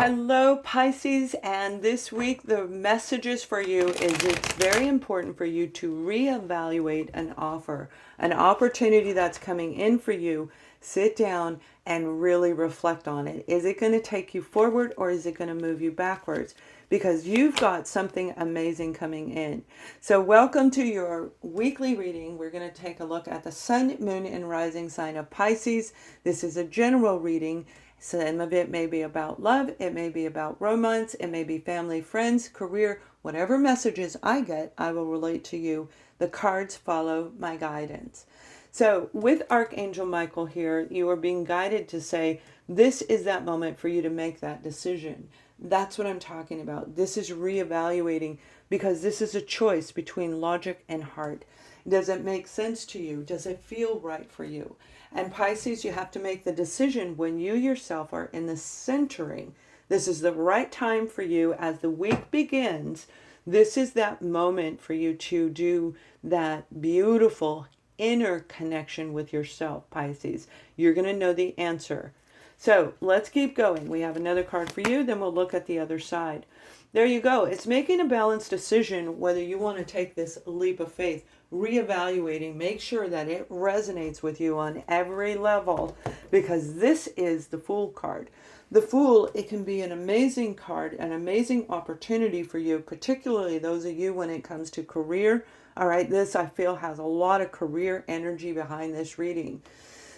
Hello, Pisces, and this week the messages for you is it's very important for you to reevaluate an offer, an opportunity that's coming in for you. Sit down and really reflect on it. Is it going to take you forward or is it going to move you backwards? Because you've got something amazing coming in. So welcome to your weekly reading. We're going to take a look at the sun, moon, and rising sign of Pisces. This is a general reading. Some of it may be about love, it may be about romance, it may be family, friends, career, whatever messages I get, I will relate to you. The cards follow my guidance. So with Archangel Michael here, you are being guided to say, this is that moment for you to make that decision. That's what I'm talking about. This is reevaluating because this is a choice between logic and heart. Does it make sense to you? Does it feel right for you? And Pisces, you have to make the decision when you yourself are in the centering. This is the right time for you as the week begins. This is that moment for you to do that beautiful inner connection with yourself, Pisces. You're going to know the answer. So let's keep going. We have another card for you, then we'll look at the other side. There you go. It's making a balanced decision whether you want to take this leap of faith, reevaluating, make sure that it resonates with you on every level, because this is the Fool card. The Fool, it can be an amazing card, an amazing opportunity for you, particularly those of you when it comes to career. All right, this I feel has a lot of career energy behind this reading.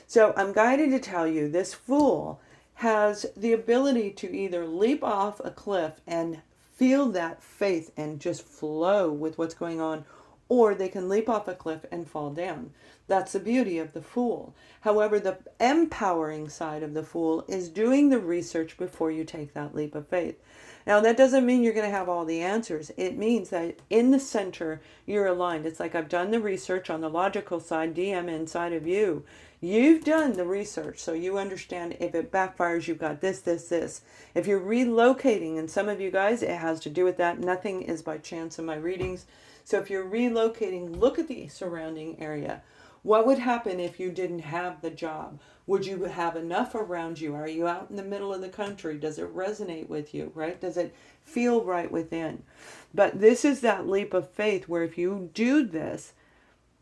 So I'm guided to tell you this Fool has the ability to either leap off a cliff and feel that faith and just flow with what's going on, or they can leap off a cliff and fall down. That's the beauty of the Fool. However, the empowering side of the Fool is doing the research before you take that leap of faith. Now, that doesn't mean you're going to have all the answers. It means that in the center, you're aligned. It's like I've done the research on the logical side, DM inside of you. You've done the research, so you understand if it backfires, you've got this, this, this. If you're relocating, and some of you guys, it has to do with that. Nothing is by chance in my readings. So if you're relocating, look at the surrounding area. What would happen if you didn't have the job? Would you have enough around you? Are you out in the middle of the country? Does it resonate with you, right? Does it feel right within? But this is that leap of faith where if you do this,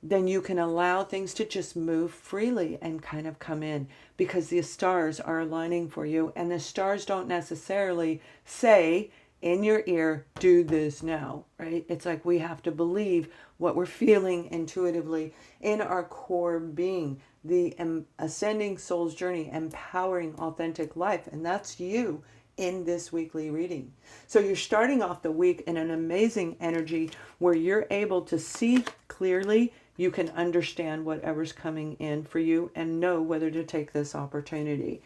then you can allow things to just move freely and kind of come in because the stars are aligning for you. And the stars don't necessarily say in your ear, do this now, right? It's like we have to believe what we're feeling intuitively in our core being, the ascending soul's journey, empowering authentic life. And that's you in this weekly reading. So you're starting off the week in an amazing energy where you're able to see clearly. You can understand whatever's coming in for you and know whether to take this opportunity.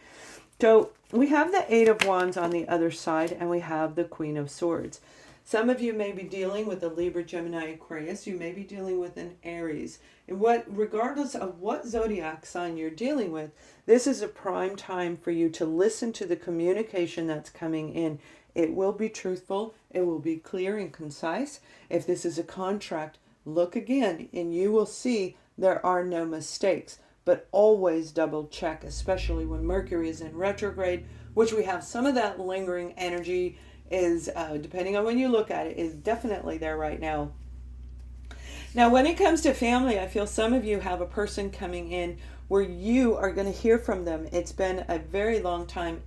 So we have the Eight of Wands on the other side, and we have the Queen of Swords. Some of you may be dealing with a Libra, Gemini, Aquarius. You may be dealing with an Aries. And regardless of what zodiac sign you're dealing with, this is a prime time for you to listen to the communication that's coming in. It will be truthful. It will be clear and concise. If this is a contract, look again and you will see there are no mistakes, but always double check, especially when Mercury is in retrograde, which we have some of that lingering energy is, depending on when you look at it, is definitely there right now. Now, when it comes to family, I feel some of you have a person coming in where you are going to hear from them. It's been a very long time,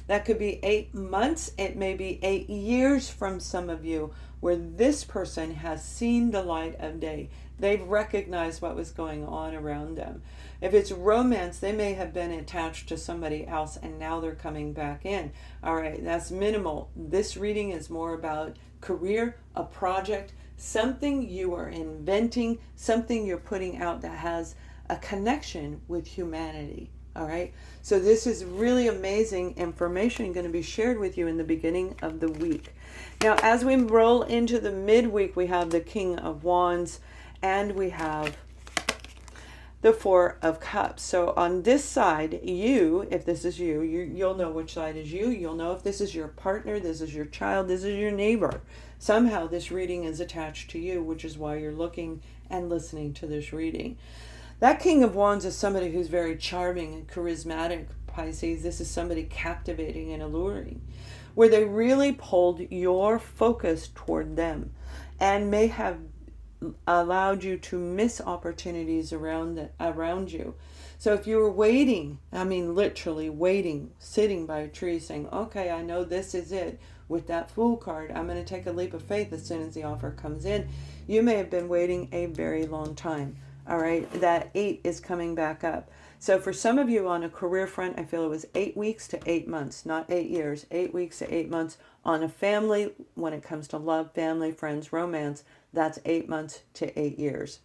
that could be 8 months. It may be 8 years from some of you where this person has seen the light of day. They've recognized what was going on around them. If it's romance, they may have been attached to somebody else and now they're coming back in. All right, that's minimal. This reading is more about career, a project, something you are inventing, something you're putting out that has a connection with humanity. All right, so this is really amazing information going to be shared with you in the beginning of the week. Now, as we roll into the midweek, we have the King of Wands and we have the Four of Cups. So on this side, you, if this is you, you'll know which side is you. You'll know if this is your partner, this is your child, this is your neighbor. Somehow this reading is attached to you, which is why you're looking and listening to this reading. That King of Wands is somebody who's very charming and charismatic, Pisces, this is somebody captivating and alluring, where they really pulled your focus toward them and may have allowed you to miss opportunities around you. So if you were waiting, I mean literally waiting, sitting by a tree saying, okay, I know this is it, with that Fool card, I'm going to take a leap of faith as soon as the offer comes in, you may have been waiting a very long time. All right, that 8 is coming back up. So for some of you on a career front, I feel it was 8 weeks to 8 months, not 8 years, 8 weeks to 8 months. On a family, when it comes to love, family, friends, romance, that's 8 months to 8 years.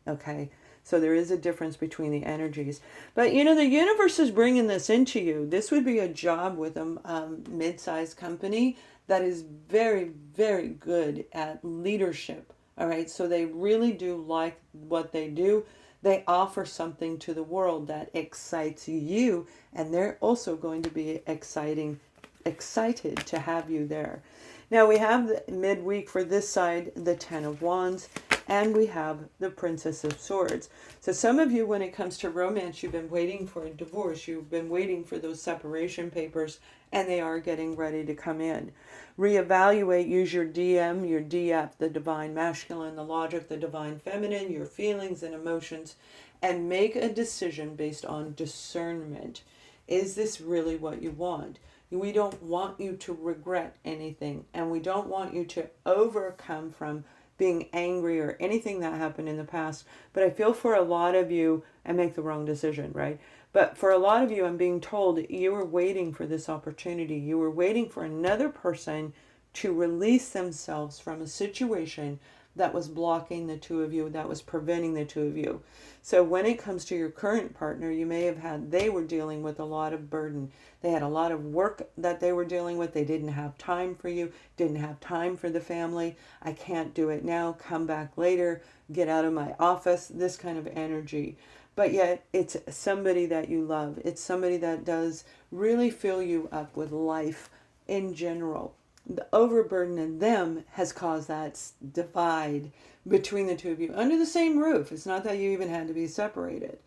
Okay, so there is a difference between the energies. But you know, the universe is bringing this into you. This would be a job with a mid-sized company that is very, very good at leadership. All right, so they really do like what they do. They offer something to the world that excites you, and they're also going to be excited to have you there. Now we have the midweek for this side, the Ten of Wands, and we have the Princess of Swords. So some of you, when it comes to romance, you've been waiting for a divorce. You've been waiting for those separation papers, and they are getting ready to come in. Reevaluate, use your DM, your DF, the divine masculine, the logic, the divine feminine, your feelings and emotions, and make a decision based on discernment. Is this really what you want? We don't want you to regret anything, and we don't want you to overcome from being angry or anything that happened in the past. But I feel for a lot of you, and make the wrong decision, right? But for a lot of you, I'm being told you were waiting for this opportunity. You were waiting for another person to release themselves from a situation that was blocking the two of you, that was preventing the two of you. So when it comes to your current partner, you may have had, they were dealing with a lot of burden. They had a lot of work that they were dealing with. They didn't have time for you, didn't have time for the family. I can't do it now, come back later, get out of my office, this kind of energy. But yet it's somebody that you love. It's somebody that does really fill you up with life in general. The overburden in them has caused that divide between the two of you under the same roof. It's not that you even had to be separated.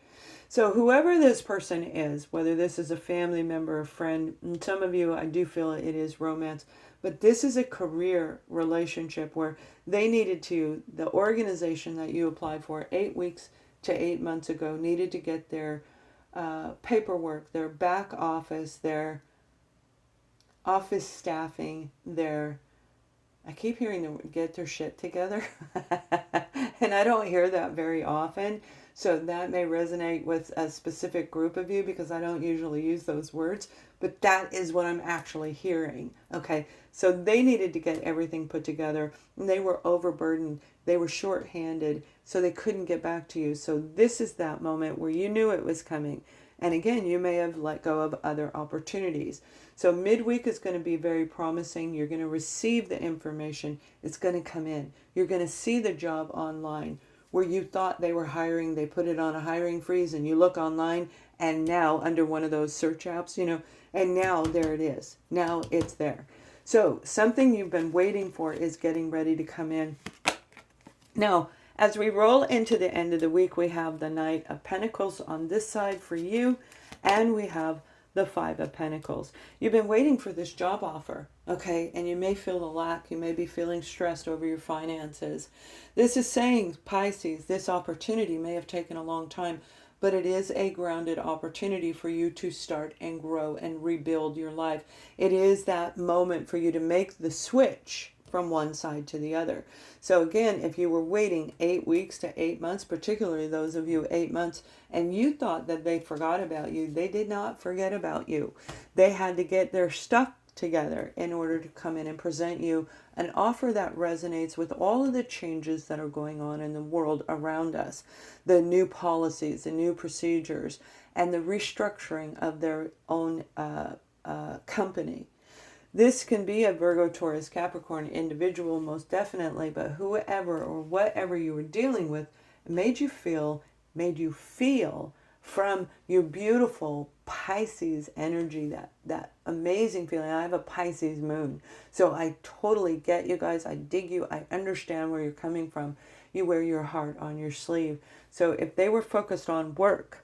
So whoever this person is, whether this is a family member, a friend, and some of you, I do feel it is romance, but this is a career relationship where they needed to, the organization that you applied for 8 weeks to 8 months ago needed to get their paperwork, their back office, their office staffing, their, I keep hearing them get their shit together. And I don't hear that very often. So that may resonate with a specific group of you because I don't usually use those words. But that is what I'm actually hearing. Okay, so they needed to get everything put together. And they were overburdened. They were short-handed. So they couldn't get back to you. So this is that moment where you knew it was coming. And again, you may have let go of other opportunities. So midweek is going to be very promising. You're going to receive the information. It's going to come in. You're going to see the job online where you thought they were hiring. They put it on a hiring freeze and you look online and now under one of those search apps, you know, and now there it is. Now it's there. So something you've been waiting for is getting ready to come in. Now, as we roll into the end of the week, we have the Knight of Pentacles on this side for you, and we have the Five of Pentacles. You've been waiting for this job offer, okay? And you may feel the lack. You may be feeling stressed over your finances. This is saying, Pisces, this opportunity may have taken a long time, but it is a grounded opportunity for you to start and grow and rebuild your life. It is that moment for you to make the switch from one side to the other. So again, if you were waiting 8 weeks to 8 months, particularly those of you 8 months, and you thought that they forgot about you, they did not forget about you. They had to get their stuff together in order to come in and present you an offer that resonates with all of the changes that are going on in the world around us, the new policies, the new procedures, and the restructuring of their own company. This can be a Virgo, Taurus, Capricorn individual, most definitely, but whoever or whatever you were dealing with made you feel from your beautiful Pisces energy, that amazing feeling. I have a Pisces moon, so I totally get you guys. I dig you. I understand where you're coming from. You wear your heart on your sleeve. So if they were focused on work,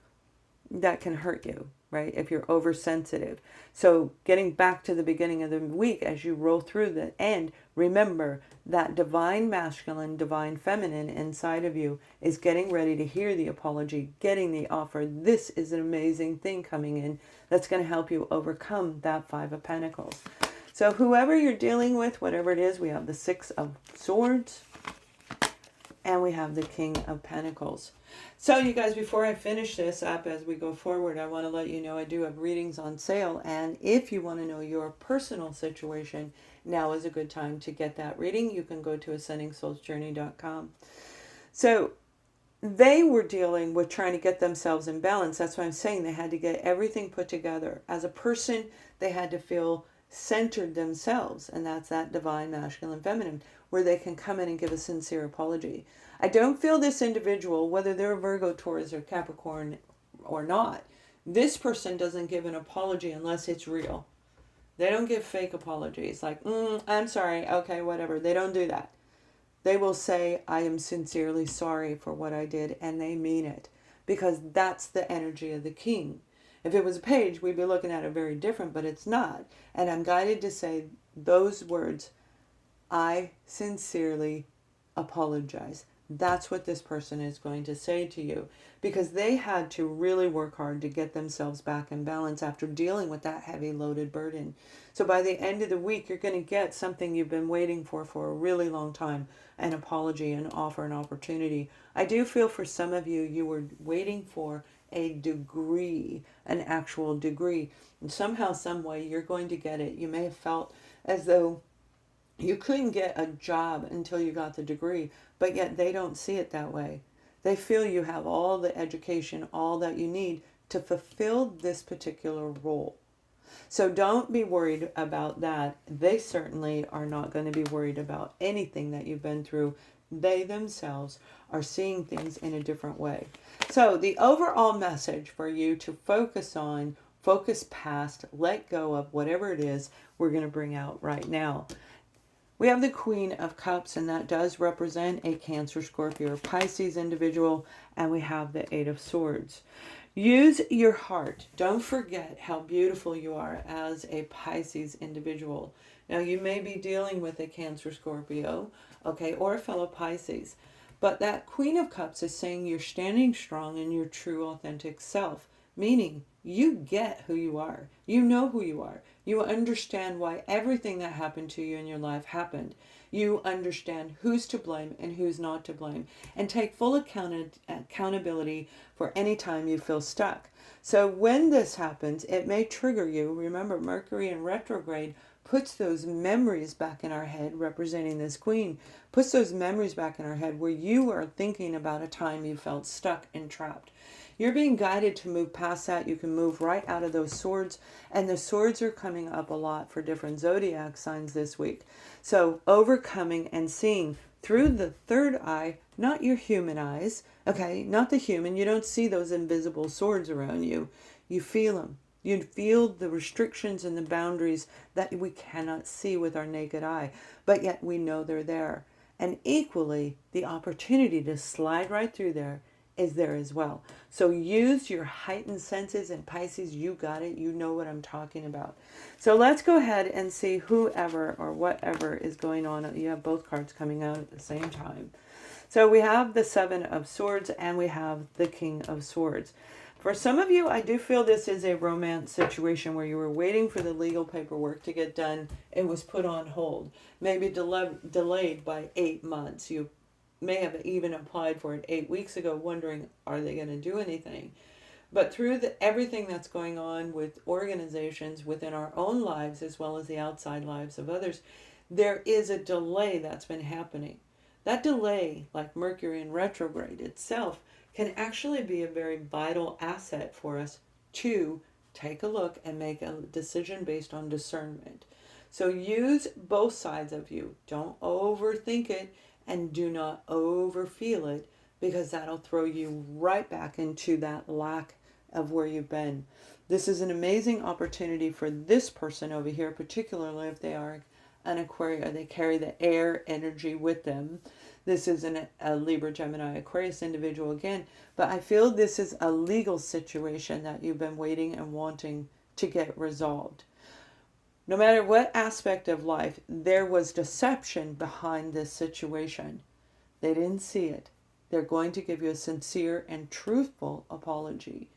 that can hurt you. right? If you're oversensitive. So getting back to the beginning of the week, as you roll through the end, remember that divine masculine, divine feminine inside of you is getting ready to hear the apology, getting the offer. This is an amazing thing coming in that's going to help you overcome that Five of Pentacles. So whoever you're dealing with, whatever it is, we have the Six of Swords and we have the King of Pentacles. So you guys, before I finish this up as we go forward, I want to let you know I do have readings on sale. And if you want to know your personal situation, now is a good time to get that reading. You can go to ascendingsoulsjourney.com. So they were dealing with trying to get themselves in balance. That's why I'm saying they had to get everything put together. As a person, they had to feel centered themselves. And that's that divine masculine feminine, where they can come in and give a sincere apology. I don't feel this individual, whether they're a Virgo, Taurus, or Capricorn or not, this person doesn't give an apology unless it's real. They don't give fake apologies like, I'm sorry, okay, whatever. They don't do that. They will say, I am sincerely sorry for what I did, and they mean it, because that's the energy of the king. If it was a page, we'd be looking at it very different, but it's not. And I'm guided to say those words, I sincerely apologize. That's what this person is going to say to you, because they had to really work hard to get themselves back in balance after dealing with that heavy loaded burden. So by the end of the week, you're going to get something you've been waiting for a really long time, an apology, an offer, an opportunity. I do feel for some of you, you were waiting for a degree, an actual degree. And somehow, some way, you're going to get it. You may have felt as though you couldn't get a job until you got the degree, but yet they don't see it that way. They feel you have all the education, all that you need to fulfill this particular role. So don't be worried about that. They certainly are not going to be worried about anything that you've been through. They themselves are seeing things in a different way. So the overall message for you to focus on, focus past, let go of whatever it is we're going to bring out right now. We have the Queen of Cups, and that does represent a Cancer, Scorpio, or Pisces individual. And we have the Eight of Swords. Use your heart. Don't forget how beautiful you are as a Pisces individual. Now, you may be dealing with a Cancer, Scorpio, okay, or a fellow Pisces. But that Queen of Cups is saying you're standing strong in your true, authentic self. Meaning, you get who you are. You know who you are. You understand why everything that happened to you in your life happened. You understand who's to blame and who's not to blame. And take full accountability for any time you feel stuck. So when this happens, it may trigger you. Remember, Mercury in retrograde puts those memories back in our head, representing this queen, puts those memories back in our head where you are thinking about a time you felt stuck and trapped. You're being guided to move past that. You can move right out of those swords. And the swords are coming up a lot for different zodiac signs this week. So overcoming and seeing through the third eye, not your human eyes, okay? Not the human. You don't see those invisible swords around you. You feel them. You feel the restrictions and the boundaries that we cannot see with our naked eye. But yet we know they're there. And equally, the opportunity to slide right through there is there as well. So use your heightened senses, and Pisces, you got it. You know what I'm talking about. So let's go ahead and see whoever or whatever is going on. You have both cards coming out at the same time. So we have the Seven of Swords and we have the King of Swords. For some of you, I do feel this is a romance situation where you were waiting for the legal paperwork to get done. It was put on hold, maybe delayed by 8 months. You may have even applied for it 8 weeks ago, wondering, are they going to do anything? But through everything that's going on with organizations within our own lives, as well as the outside lives of others, there is a delay that's been happening. That delay, like Mercury in retrograde itself, can actually be a very vital asset for us to take a look and make a decision based on discernment. So use both sides of you. Don't overthink it. And do not overfeel it, because that'll throw you right back into that lack of where you've been. This is an amazing opportunity for this person over here, particularly if they are an Aquarius. They carry the air energy with them. This isn't a Libra, Gemini, Aquarius individual again, but I feel this is a legal situation that you've been waiting and wanting to get resolved. No matter what aspect of life, there was deception behind this situation. They didn't see it. They're going to give you a sincere and truthful apology.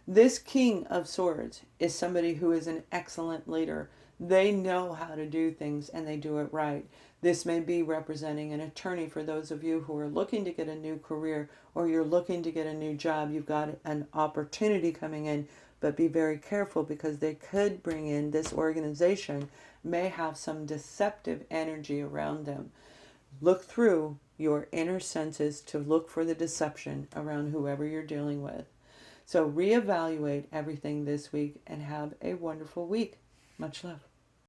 This King of Swords is somebody who is an excellent leader. They know how to do things and they do it right. This may be representing an attorney for those of you who are looking to get a new career, or you're looking to get a new job. You've got an opportunity coming in, but be very careful because they could bring in, this organization may have some deceptive energy around them. Look through your inner senses to look for the deception around whoever you're dealing with. So reevaluate everything this week and have a wonderful week. Much love.